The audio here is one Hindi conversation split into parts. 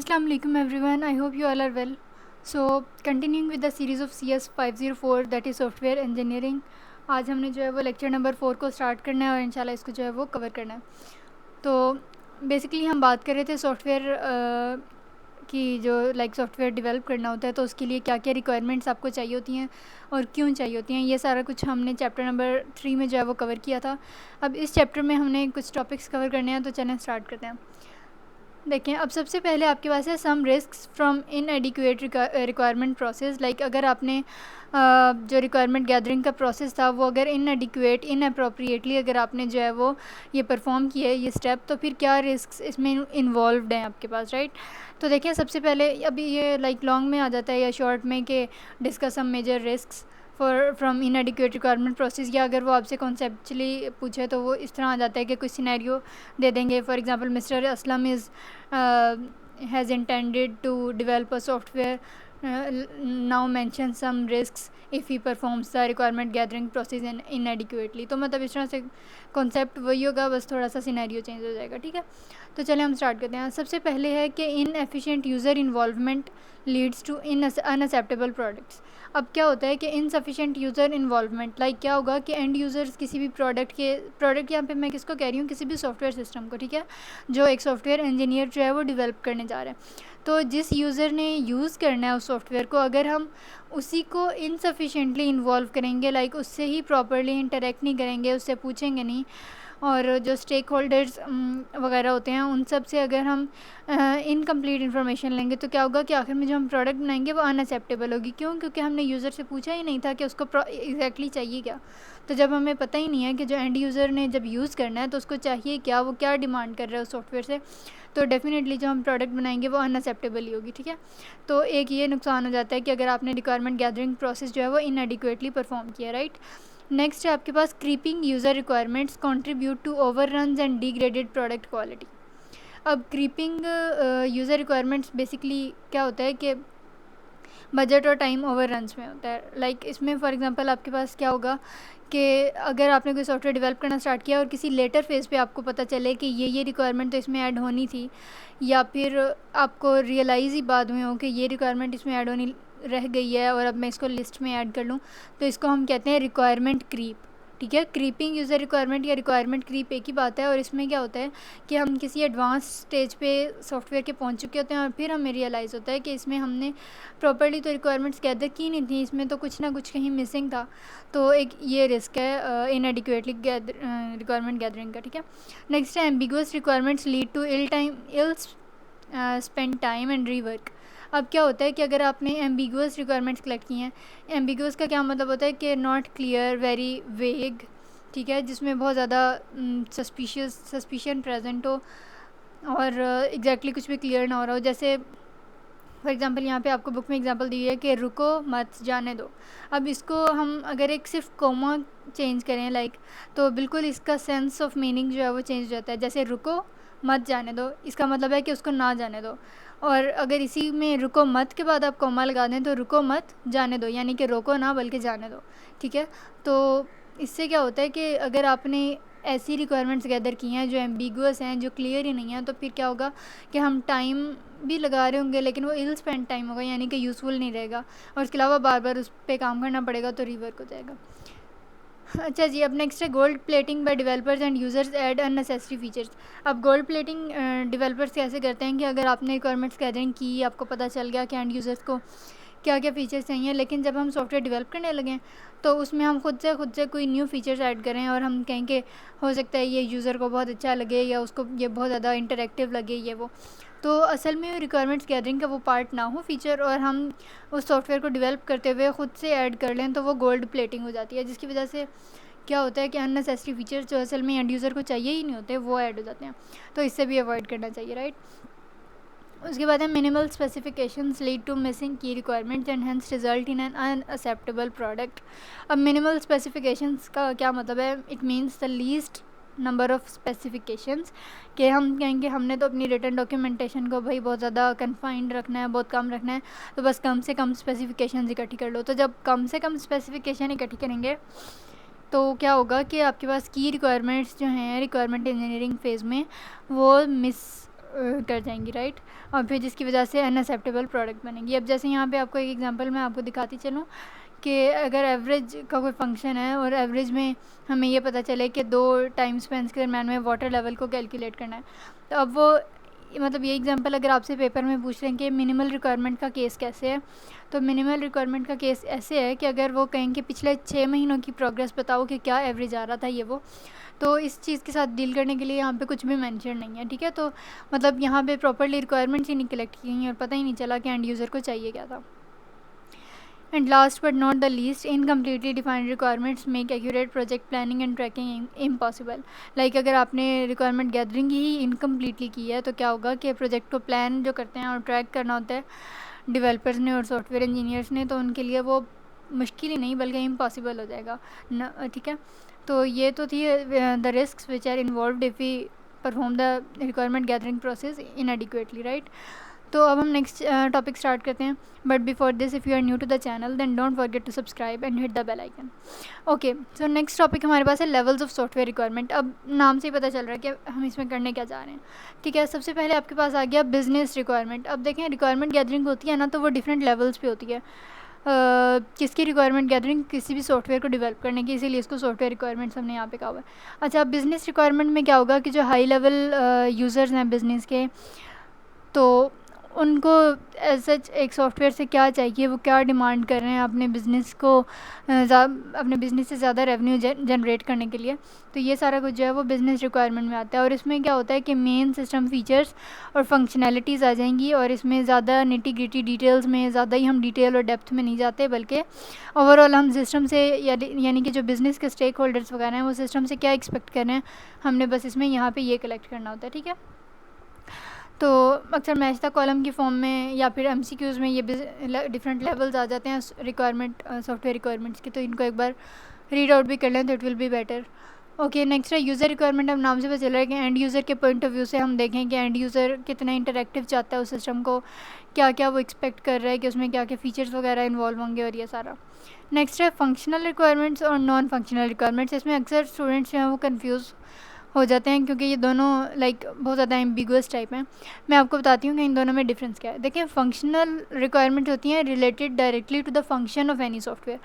Assalamu alaikum everyone. I hope you all are well. So continuing with the series of CS 504 that is software engineering. आज हमने जो है वो लेक्चर नंबर 4 को स्टार्ट करना है और इंशाल्लाह इसको जो है वो कवर करना है. तो बेसिकली हम बात कर रहे थे सॉफ्टवेयर की जो सॉफ्टवेयर डेवलप करना होता है तो उसके लिए क्या क्या रिक्वायरमेंट्स आपको चाहिए होती हैं और क्यों चाहिए होती हैं, ये सारा कुछ हमने चैप्टर नंबर 3 में जो है वो कवर किया था. अब इस चैप्टर में हमने कुछ टॉपिक्स कवर करने हैं, तो चलें स्टार्ट करते हैं. देखें, अब सबसे पहले आपके पास है some risks from inadequate requirement process. अगर आपने जो रिक्वायरमेंट गैदरिंग का प्रोसेस था वो अगर इनएडिक्वेट इनअप्रोप्रिएटली अगर आपने जो है वो ये परफॉर्म किया है ये स्टेप, तो फिर क्या रिस्क्स इसमें इन्वॉल्व्ड हैं आपके पास, राइट. तो देखें, सबसे पहले अभी ये लॉन्ग में आ जाता है या शॉर्ट में कि discuss some major risks from inadequate requirement process, या अगर वो आपसे कॉन्सेप्चुअली पूछे तो वो इस तरह आ जाता है कि कुछ सिनेरियो दे देंगे. For example, mister Aslam is has intended to develop a software, now mention some risks if he performs the requirement gathering process inadequately. तो मतलब इस तरह से कॉन्सेप्ट वही होगा, बस थोड़ा सा सिनेरियो चेंज हो जाएगा, ठीक है. तो चलिए हम स्टार्ट करते हैं. सबसे पहले है कि inefficient user involvement leads to unacceptable products. अब क्या होता है कि इनसफिशेंट यूज़र इन्वॉल्वमेंट क्या होगा कि एंड यूज़र्स किसी भी प्रोडक्ट यहाँ पे मैं किसको कह रही हूँ, किसी भी सॉफ्टवेयर सिस्टम को, ठीक है, जो एक सॉफ्टवेयर इंजीनियर जो है वो डेवलप करने जा रहा है. तो जिस यूज़र ने यूज़ करना है उस सॉफ्टवेयर को, अगर हम उसी को इनसफिशेंटली इन्वॉल्व करेंगे, उससे ही प्रॉपरली इंटरेक्ट नहीं करेंगे, उससे पूछेंगे नहीं, और जो स्टेक होल्डर्स वगैरह होते हैं उन सब से अगर हम इनकम्प्लीट इन्फॉर्मेशन लेंगे, तो क्या होगा कि आखिर में जो हम प्रोडक्ट बनाएंगे वो अनएक्सेप्टेबल होगी. क्यों? क्योंकि हमने यूज़र से पूछा ही नहीं था कि उसको एग्जैक्टली चाहिए क्या. तो जब हमें पता ही नहीं है कि जो एंड यूज़र ने जब यूज़ करना है तो उसको चाहिए क्या, वो क्या डिमांड कर रहा है उस सॉफ्टवेयर से, तो डेफिनेटली जो हम प्रोडक्ट बनाएंगे वो अनएक्सेप्टेबल ही होगी, ठीक है. तो एक ये नुकसान हो जाता है कि अगर आपने रिक्वायरमेंट गैदरिंग प्रोसेस जो है वो इनएडिक्वेटली परफॉर्म किया, राइट. नेक्स्ट है आपके पास creeping user requirements contribute to overruns and degraded product quality. अब क्रीपिंग यूज़र रिक्वायरमेंट्स बेसिकली क्या होता है कि बजट और टाइम ओवररन्स में होता है. इसमें फॉर एग्जांपल आपके पास क्या होगा कि अगर आपने कोई सॉफ्टवेयर डेवलप करना स्टार्ट किया और किसी लेटर फेज़ पे आपको पता चले कि ये रिक्वायरमेंट तो इसमें ऐड होनी थी, या फिर आपको रियलाइज़ ही बाद में हो कि ये रिक्वायरमेंट इसमें ऐड होनी रह गई है और अब मैं इसको लिस्ट में ऐड कर लूँ, तो इसको हम कहते हैं रिक्वायरमेंट क्रीप, ठीक है. क्रीपिंग यूज़र रिक्वायरमेंट या रिक्वायरमेंट क्रीप एक ही बात है. और इसमें क्या होता है कि हम किसी एडवांस स्टेज पे सॉफ्टवेयर के पहुंच चुके होते हैं और फिर हमें रियलाइज़ होता है कि इसमें हमने प्रॉपर्ली तो रिक्वायरमेंट्स गैदर की नहीं थी, इसमें तो कुछ ना कुछ कहीं मिसिंग था. तो एक ये रिस्क है इनएडिक्वेटली रिक्वायरमेंट गैदरिंग का, ठीक है. नेक्स्ट है ambiguous requirements lead to ill spend time and rework. अब क्या होता है कि अगर आपने एम्बिगुअस रिक्वायरमेंट्स कलेक्ट की हैं, एम्बिगुअस का क्या मतलब होता है कि नॉट क्लियर, वेरी वेग, ठीक है, जिसमें बहुत ज़्यादा सस्पिशन प्रेजेंट हो और एग्जैक्टली कुछ भी क्लियर ना हो रहा हो. जैसे फॉर एग्जांपल यहाँ पे आपको बुक में एग्जांपल दी है कि रुको मत जाने दो. अब इसको हम अगर एक सिर्फ कोमा चेंज करें तो बिल्कुल इसका सेंस ऑफ मीनिंग जो है वो चेंज हो जाता है. जैसे रुको मत जाने दो, इसका मतलब है कि उसको ना जाने दो. और अगर इसी में रुको मत के बाद आप कोमा लगा दें तो रुको मत जाने दो, यानी कि रोको ना बल्कि जाने दो, ठीक है. तो इससे क्या होता है कि अगर आपने ऐसी रिक्वायरमेंट्स गैदर की हैं जो एम्बिगुअस हैं, जो क्लियर ही नहीं हैं, तो फिर क्या होगा कि हम टाइम भी लगा रहे होंगे लेकिन वो इल स्पेंड टाइम होगा, यानी कि यूज़फुल नहीं रहेगा, और इसके अलावा बार बार उस पर काम करना पड़ेगा, तो रिवर्क हो जाएगा. अच्छा जी, अब नेक्स्ट है gold plating by developers and users add unnecessary features. अब गोल्ड प्लेटिंग डेवलपर्स कैसे करते हैं कि अगर आपने रिक्वायरमेंट्स गैदरिंग की, आपको पता चल गया कि एंड यूज़र्स को क्या क्या फ़ीचर्स चाहिए, लेकिन जब हम सॉफ्टवेयर डेवलप करने लगें तो उसमें हम खुद से कोई न्यू फीचर्स ऐड करें और हम कहें कि हो सकता है ये यूज़र को बहुत अच्छा लगे या उसको ये बहुत ज़्यादा इंटरेक्टिव लगे, ये वो, तो असल में रिक्वायरमेंट्स गैदरिंग का वो पार्ट ना हो फीचर, और हम उस सॉफ्टवेयर को डेवलप करते हुए ख़ुद से ऐड कर लें, तो वो गोल्ड प्लेटिंग हो जाती है, जिसकी वजह से क्या होता है कि अननेसेसरी फीचर्स जो असल में एंड यूज़र को चाहिए ही नहीं होते वो ऐड हो जाते हैं. तो इससे भी अवॉइड करना चाहिए, राइट. उसके बाद है minimal specifications lead to missing key requirements and hence result in an unacceptable product. अब मिनिमल स्पेसिफिकेशंस का क्या मतलब है? It means the least number of specifications, कि हम कहेंगे हमने तो अपनी रिटर्न डॉक्यूमेंटेशन को भाई बहुत ज़्यादा कन्फाइंड रखना है, बहुत कम रखना है, तो बस कम से कम स्पेसिफिकेशंस इकट्ठी कर लो. तो जब कम से कम स्पेसिफिकेशन इकट्ठी करेंगे तो क्या होगा कि आपके पास की रिक्वायरमेंट्स जो हैं रिक्वायरमेंट इंजीनियरिंग फ़ेज़ में वो मिस कर जाएंगी, राइट। और फिर जिसकी वजह से अनएक्सेप्टेबल प्रोडक्ट बनेंगी। अब जैसे यहाँ पे आपको एक एग्जांपल मैं आपको दिखाती चलूँ कि अगर एवरेज का कोई फंक्शन है और एवरेज में हमें ये पता चले कि 2 टाइम स्पेंस के दरम्यान में वाटर लेवल को कैलकुलेट करना है, तो अब वो मतलब ये एग्जांपल अगर आपसे पेपर में पूछ रहे हैं कि मिनिमल रिक्वायरमेंट का केस कैसे है, तो मिनिमल रिक्वायरमेंट का केस ऐसे है कि अगर वो कहें कि पिछले 6 महीनों की प्रोग्रेस बताओ कि क्या एवरेज आ रहा था ये वो, तो इस चीज़ के साथ डील करने के लिए यहाँ पे कुछ भी मेंशन नहीं है, ठीक है। तो मतलब यहाँ पे प्रॉपर्ली रिक्वायरमेंट्स ही नहीं कलेक्ट की गई और पता ही नहीं चला कि एंड यूज़र को चाहिए क्या था। And last but not the least, incompletely defined requirements make accurate project planning and tracking impossible. Like अगर आपने requirement gathering ही incompletely की है तो क्या होगा कि प्रोजेक्ट को प्लान जो करते हैं और ट्रैक करना होता है डेवलपर्स ने और सॉफ्टवेयर इंजीनियर्स ने, तो उनके लिए वो मुश्किल ही नहीं बल्कि इम्पॉसिबल हो जाएगा, ठीक है। तो ये तो थी the risks which are involved if we perform the requirement gathering process inadequately, right. तो अब हम नेक्स्ट टॉपिक स्टार्ट करते हैं, but before this if you are new to the channel then don't forget to subscribe and hit the bell icon. Okay, so next topic हमारे पास है लेवल्स ऑफ सॉफ्टवेयर रिक्वायरमेंट। अब नाम से ही पता चल रहा है कि हम इसमें करने क्या जा रहे हैं, ठीक है। सबसे पहले आपके पास आ गया बिजनेस रिक्वायरमेंट। अब देखें रिक्वायरमेंट गैदरिंग होती है ना, तो वो डिफरेंट लेवल्स पे होती है। किसकी रिक्वायरमेंट गैदरिंग, किसी भी सॉफ्टवेयर को डेवलप करने की, इसीलिए इसको सॉफ्टवेयर रिक्वायरमेंट्स हमने यहाँ पे कहा हुआ है। अच्छा, बिजनेस रिक्वायरमेंट में क्या होगा कि जो हाई लेवल यूज़र्स हैं बिज़नेस के, तो उनको एज सच एक सॉफ्टवेयर से क्या चाहिए, वो क्या डिमांड कर रहे हैं अपने बिज़नेस को अपने बिज़नेस से ज़्यादा रेवेन्यू जनरेट करने के लिए, तो ये सारा कुछ जो है वो बिज़नेस रिक्वायरमेंट में आता है। और इसमें क्या होता है कि मेन सिस्टम फीचर्स और फंक्शनैलिटीज़ आ जाएंगी, और इसमें ज़्यादा निटी ग्रिटी डिटेल्स में ज़्यादा ही हम डिटेल और डेप्थ में नहीं जाते, बल्कि ओवरऑल हम सिस्टम से यानी कि जो बिज़नेस के स्टेक होल्डर्स वगैरह हैं वो सिस्टम से क्या एक्सपेक्ट कर रहे हैं, हमने बस इसमें यहाँ पर ये कलेक्ट करना होता है, ठीक है। तो अक्सर मैच द कॉलम की फॉर्म में या फिर एमसीक्यूज़ में ये डिफरेंट लेवल्स आ जाते हैं रिक्वायरमेंट सॉफ्टवेयर रिक्वायरमेंट्स की, तो इनको एक बार रीड आउट भी कर लें तो it will be better. Okay, next है यूज़र रिक्वायरमेंट। अब नाम से पता चल रहा है कि एंड यूज़र के पॉइंट ऑफ व्यू से हम देखें कि एंड यूज़र कितना इंटरेक्टिव चाहता है उस सिस्टम को, क्या क्या वो एक्सपेक्ट कर रहा है कि उसमें क्या क्या फ़ीचर्स वगैरह इन्वॉल्व होंगे और ये सारा। नेक्स्ट है फंक्शनल रिक्वायरमेंट्स और नॉन फंक्शनल रिक्वायरमेंट्स। इसमें अक्सर स्टूडेंट्स जो हैं वो कन्फ्यूज़ हो जाते हैं क्योंकि ये दोनों बहुत ज़्यादा एम्बिगुअस टाइप हैं। मैं आपको बताती हूँ कि इन दोनों में डिफरेंस क्या है। देखिए, फंक्शनल रिक्वायरमेंट होती हैं related directly to the function of any software.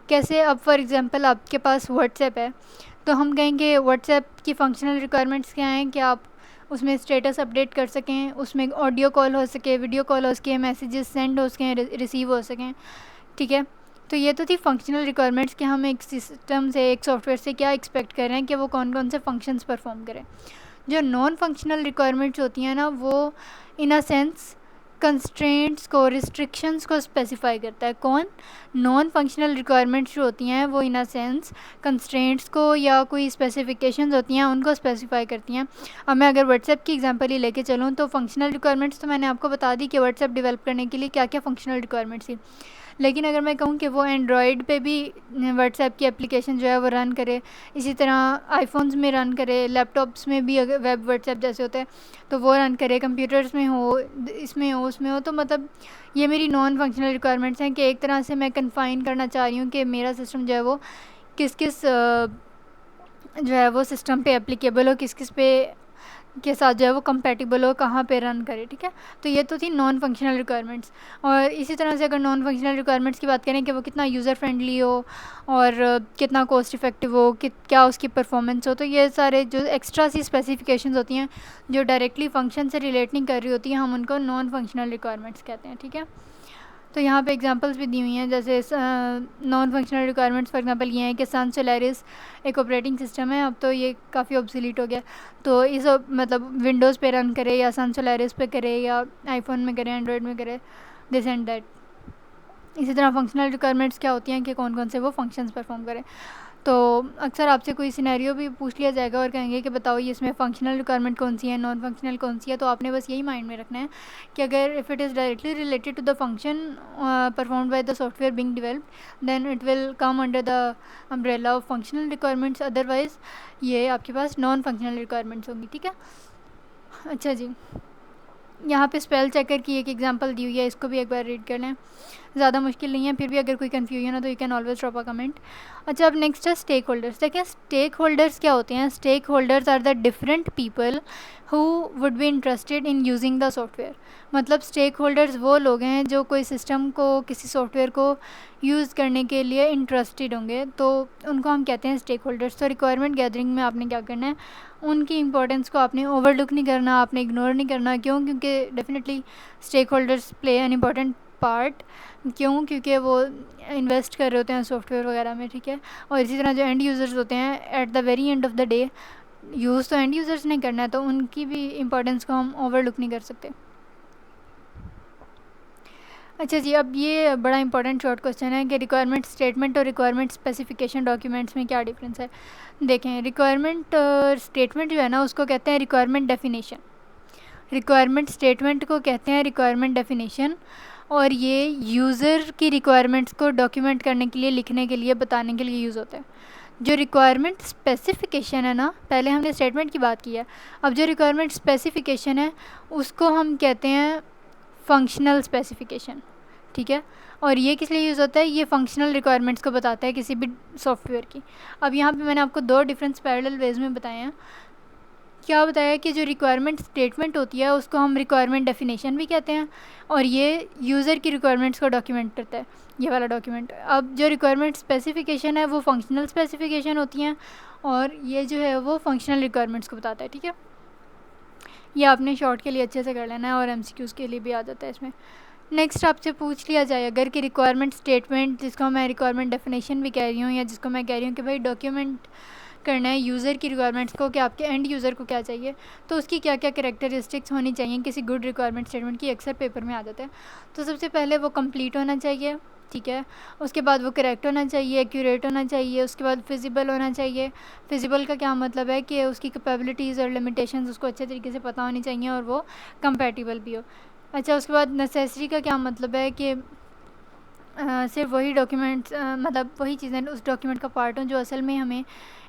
कैसे, अब फॉर एग्जांपल आपके पास व्हाट्सएप है, तो हम कहेंगे व्हाट्सएप की फंक्शनल रिक्वायरमेंट्स क्या हैं कि आप उसमें स्टेटस अपडेट कर सकें, उसमें ऑडियो कॉल हो सके, वीडियो कॉल हो सके, मैसेजेस सेंड हो सकें, रिसीव हो सकें, ठीक है। तो ये तो थी फंक्शनल रिक्वायरमेंट्स कि हम एक सिस्टम से एक सॉफ्टवेयर से क्या एक्सपेक्ट कर रहे हैं कि वो कौन कौन से फंक्शंस परफॉर्म करें। जो नॉन फंक्शनल रिक्वायरमेंट्स होती हैं ना, वो इन अ सेंस कंस्ट्रेंट्स को, रिस्ट्रिक्शंस को स्पेसिफाई करता है। कौन? नॉन फंक्शनल रिक्वायरमेंट्स जो होती हैं वो इन अ सेंस कंस्ट्रेंट्स को या कोई स्पेसिफिकेशंस होती हैं उनको स्पेसिफाई करती हैं। अब मैं अगर व्हाट्सएप की एग्जांपल ही लेके चलूँ तो फंक्शनल रिक्वायरमेंट्स तो मैंने आपको बता दी कि व्हाट्सएप डेवलप करने के लिए क्या क्या फंक्शनल रिक्वायरमेंट्स थी, लेकिन अगर मैं कहूँ कि वो एंड्रॉयड पे भी व्हाट्सएप की एप्लीकेशन जो है वो रन करे, इसी तरह आईफोन्स में रन करे, लैपटॉप्स में भी अगर वेब व्हाट्सएप जैसे होते हैं तो वो रन करे, कंप्यूटर्स में हो, इसमें हो, उसमें हो, तो मतलब ये मेरी नॉन फंक्शनल रिक्वायरमेंट्स हैं कि एक तरह से मैं कन्फाइन करना चाह रही हूँ कि मेरा सिस्टम जो है वो किस किस जो है वो सिस्टम पे एप्लीकेबल हो, किस किस पे के साथ जो है वो कंपैटिबल हो, कहाँ पे रन करे, ठीक है। तो ये तो थी नॉन फंक्शनल रिक्वायरमेंट्स। और इसी तरह से अगर नॉन फंक्शनल रिक्वायरमेंट्स की बात करें कि वो कितना यूज़र फ्रेंडली हो और कितना कॉस्ट इफेक्टिव हो, क्या उसकी परफॉर्मेंस हो, तो ये सारे जो एक्स्ट्रा सी स्पेसिफिकेशंस होती हैं जो डायरेक्टली फंक्शन से रिलेट नहीं कर रही होती हैं, हम उनको नॉन फंक्शनल रिक्वायरमेंट्स कहते हैं, ठीक है। तो यहाँ पे एग्जांपल्स भी दी हुई हैं, जैसे non functional requirements for example ये हैं कि सन सोलारिस एक ऑपरेटिंग सिस्टम है, अब तो ये काफ़ी ऑब्सोलीट हो गया, तो इस मतलब विंडोज़ पे रन करे या सन सोलारिस पे करे या आईफोन में करे, एंड्रॉयड में करे, दिस एंड दैट। इसी तरह फंक्शनल रिक्वायरमेंट्स क्या होती हैं कि कौन कौन से वो फंक्शंस परफॉर्म करें। तो अक्सर आपसे कोई सिनेरियो भी पूछ लिया जाएगा और कहेंगे कि बताओ ये इसमें फंक्शनल रिक्वायरमेंट कौन सी है, नॉन फंक्शनल कौन सी है, तो आपने बस यही माइंड में रखना है कि अगर if it is directly related to the function performed by the software being developed then it will come under the umbrella of functional requirements, otherwise ये आपके पास नॉन फंक्शनल रिक्वायरमेंट्स होंगी, ठीक है। अच्छा जी, यहाँ पे स्पेल चेकर की एक एग्जांपल दी हुई है, इसको भी एक बार रीड कर लें, ज़्यादा मुश्किल नहीं है, फिर भी अगर कोई कन्फ्यूजन हो तो you can always drop a comment. अच्छा, अब नेक्स्ट है स्टेक होल्डर्स। देखिए स्टेक होल्डर्स क्या होते हैं। Stakeholders are the different people who would be interested in using the software. मतलब स्टेक होल्डर्स वो लोग हैं जो कोई सिस्टम को, किसी सॉफ्टवेयर को यूज़ करने के लिए इंटरेस्टेड होंगे, तो उनको हम कहते हैं स्टेक होल्डर्स। तो रिक्वायरमेंट गैदरिंग में आपने क्या करना है, उनकी इंपॉर्टेंस को आपने ओवरलुक नहीं करना, आपने इग्नोर नहीं करना। क्यों? क्योंकि definitely stakeholders play an important part. क्यों? क्योंकि वो इन्वेस्ट कर रहे होते हैं सॉफ्टवेयर वगैरह में, ठीक है। और इसी तरह जो एंड यूज़र्स होते हैं, at the very end of the day use तो एंड यूज़र्स ने करना है, तो उनकी भी इंपॉर्टेंस को हम ओवरलुक नहीं कर सकते। अच्छा जी, अब ये बड़ा इंपॉर्टेंट शॉर्ट क्वेश्चन है कि रिक्वायरमेंट स्टेटमेंट और रिक्वायरमेंट स्पेसिफिकेशन डॉक्यूमेंट्स में क्या डिफरेंस है। देखें, रिक्वायरमेंट स्टेटमेंट जो है ना, उसको कहते हैं रिक्वायरमेंट डेफिनेशन। रिक्वायरमेंट स्टेटमेंट को कहते हैं रिक्वायरमेंट डेफिनेशन, और ये यूज़र की रिक्वायरमेंट्स को डॉक्यूमेंट करने के लिए, लिखने के लिए, बताने के लिए यूज़ होता है। जो रिक्वायरमेंट स्पेसिफिकेशन है ना, पहले हमने स्टेटमेंट की बात की है, अब जो रिक्वायरमेंट स्पेसिफिकेशन है उसको हम कहते हैं फंक्शनल स्पेसिफिकेशन, ठीक है। और ये किस लिए यूज़ होता है, ये फंक्शनल रिक्वायरमेंट्स को बताता है किसी भी सॉफ्टवेयर की। अब यहाँ पे मैंने आपको दो डिफरेंस पैरेलल वेज में बताए हैं। क्या बताया कि जो रिक्वायरमेंट स्टेटमेंट होती है उसको हम रिक्वायरमेंट डेफिनेशन भी कहते हैं, और ये यूज़र की रिक्वायरमेंट्स को डॉक्यूमेंट करता है, ये वाला डॉक्यूमेंट। अब जो रिक्वायरमेंट स्पेसिफिकेशन है वो फंक्शनल स्पेसिफिकेशन होती हैं, और ये जो है वो फंक्शनल रिक्वायरमेंट्स को बताता है, ठीक है। ये आपने शॉर्ट के लिए अच्छे से कर लेना है, और MCQs के लिए भी आ जाता है इसमें। नेक्स्ट आपसे पूछ लिया जाए अगर कि रिक्वायरमेंट स्टेटमेंट, जिसको मैं रिक्वायरमेंट डेफिनेशन भी कह रही हूँ, या जिसको मैं कह रही हूँ कि भाई डॉक्यूमेंट करना है यूज़र की रिक्वायरमेंट्स को, कि आपके एंड यूज़र को क्या चाहिए, तो उसकी क्या क्या कैरेक्टरिस्टिक्स होनी चाहिए किसी गुड रिक्वायरमेंट स्टेटमेंट की, अक्सर पेपर में आ जाता है। तो सबसे पहले वो कंप्लीट होना चाहिए, ठीक है। उसके बाद वो करेक्ट होना चाहिए, एक्यूरेट होना चाहिए। उसके बाद फिजिबल होना चाहिए। फिजिबल का क्या मतलब है कि उसकी कैपेबिलिटीज़ और लिमिटेशंस उसको अच्छे तरीके से पता होनी चाहिए, और वो कंपैटिबल भी हो। अच्छा, उसके बाद नेसेसरी का क्या मतलब है कि सिर्फ वही डॉक्यूमेंट्स, मतलब वही चीज़ें उस डॉक्यूमेंट का पार्ट हो जो असल में हमें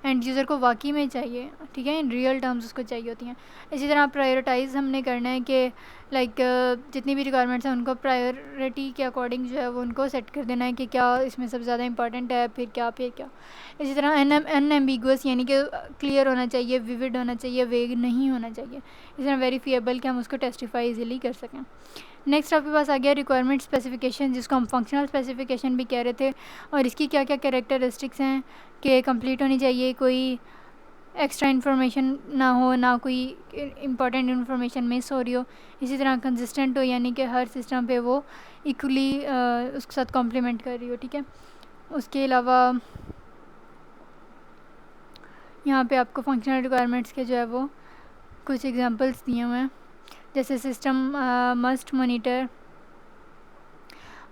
एंड यूज़र को वाकई में चाहिए, ठीक है, इन रियल टर्म्स उसको चाहिए होती हैं। इसी तरह प्रायोरिटाइज़ हमने करना है कि लाइक जितनी भी रिक्वायरमेंट्स हैं उनको प्रायोरिटी के अकॉर्डिंग जो है वो उनको सेट कर देना है कि क्या इसमें सबसे ज़्यादा इंपॉर्टेंट है, फिर क्या। इसी तरह अनएम्बिगुअस यानी कि क्लियर होना चाहिए, विविड होना चाहिए, वेग नहीं होना चाहिए। इस तरह वेरीफिएबल कि हम उसको टेस्टिफाई इजीली कर सकें। नेक्स्ट आपके पास आ गया रिक्वायरमेंट स्पेसिफिकेशन, जिसको हम फंक्शनल स्पेसिफिकेशन भी कह रहे थे, और इसकी क्या क्या कैरेक्टरिस्टिक्स हैं कि कंप्लीट होनी चाहिए, कोई एक्स्ट्रा इन्फॉर्मेशन ना हो, ना कोई इम्पॉर्टेंट इन्फॉर्मेशन मिस हो रही हो। इसी तरह कंसिस्टेंट हो, यानी कि हर सिस्टम पे वो इक्वली उसके साथ कॉम्प्लीमेंट कर रही हो, ठीक है। उसके अलावा यहाँ पे आपको फंक्शनल रिक्वायरमेंट्स के जो है वो कुछ एग्जांपल्स दिए हुए हैं, जैसे system must monitor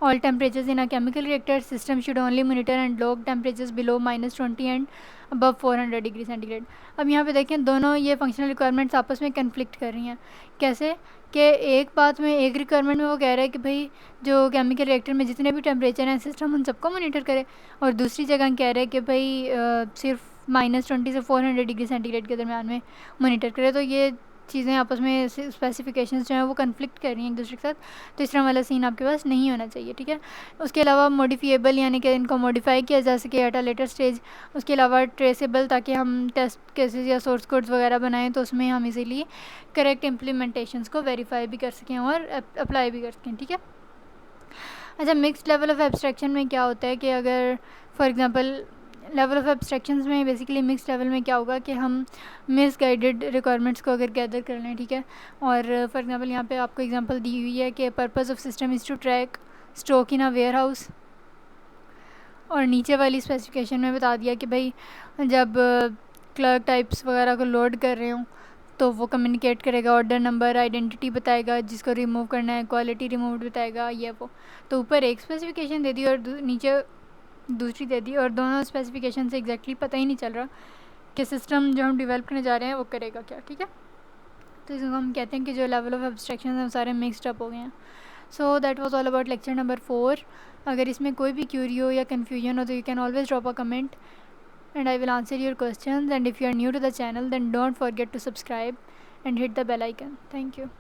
all temperatures in a chemical reactor. System should only monitor and log temperatures below -20 and above 400 degree centigrade. अब यहाँ पे देखें, दोनों ये फंक्शनल रिक्वायरमेंट्स आपस में कन्फ्लिक्ट कर रही हैं। कैसे कि एक बात में, एक रिक्वायरमेंट में वो कह रहा है कि भाई जो केमिकल रिएक्टर में जितने भी टेम्परेचर हैं सिस्टम उन सबको मॉनिटर करे, और दूसरी जगह कह रहे हैं कि भाई सिर्फ -20 से 400 डिग्री सेंटीग्रेड के दरमियान में मॉनिटर करे। तो ये चीज़ें आपस में स्पेसिफिकेशंस जो हैं वो कन्फ्लिक्ट कर रही हैं एक दूसरे के साथ, तो इस तरह वाला सीन आपके पास नहीं होना चाहिए, ठीक है। उसके अलावा मॉडिफिएबल यानी कि इनको मॉडिफाई किया जा सके एट अ लेटर स्टेज। उसके अलावा ट्रेसेबल, ताकि हम टेस्ट केसेस या सोर्स कोड्स वगैरह बनाएं तो उसमें हम इजीली करेक्ट इम्प्लीमेंटेशंस को वेरीफाई भी कर सकें और अप्लाई भी कर सकें, ठीक है। अच्छा, मिक्स्ड लेवल ऑफ एब्स्ट्रैक्शन में क्या होता है कि अगर for example level of abstractions में बेसिकली मिक्स लेवल में क्या होगा कि हम मिस गाइडेड रिक्वायरमेंट्स को अगर गैदर कर लें, ठीक है। और फॉर एग्जांपल यहाँ पे आपको एग्जांपल दी हुई है कि purpose of system is to track stock in a warehouse, और नीचे वाली स्पेसिफिकेशन में बता दिया कि भाई जब क्लर्क टाइप्स वगैरह को लोड कर रहे हों तो वो कम्युनिकेट करेगा, ऑर्डर नंबर, आइडेंटिटी बताएगा जिसको रिमूव करना है, क्वालिटी रिमूव बताएगा, ये वो। तो ऊपर एक स्पेसिफिकेशन दे दी और नीचे दूसरी दे दी, और दोनों स्पेसिफिकेशन से एग्जैक्टली पता ही नहीं चल रहा कि सिस्टम जो हम डेवलप करने जा रहे हैं वो करेगा क्या, ठीक है। तो इसको हम कहते हैं कि जो लेवल ऑफ एब्स्ट्रैक्शन हैं वो सारे मिक्सड अप हो गए हैं। So that was all about lecture number 4। अगर इसमें कोई भी क्यूरी हो या कन्फ्यूजन हो तो you can always drop a comment and I will answer your questions, and if you are new to the channel then don't forget to subscribe and hit the bell icon. Thank you.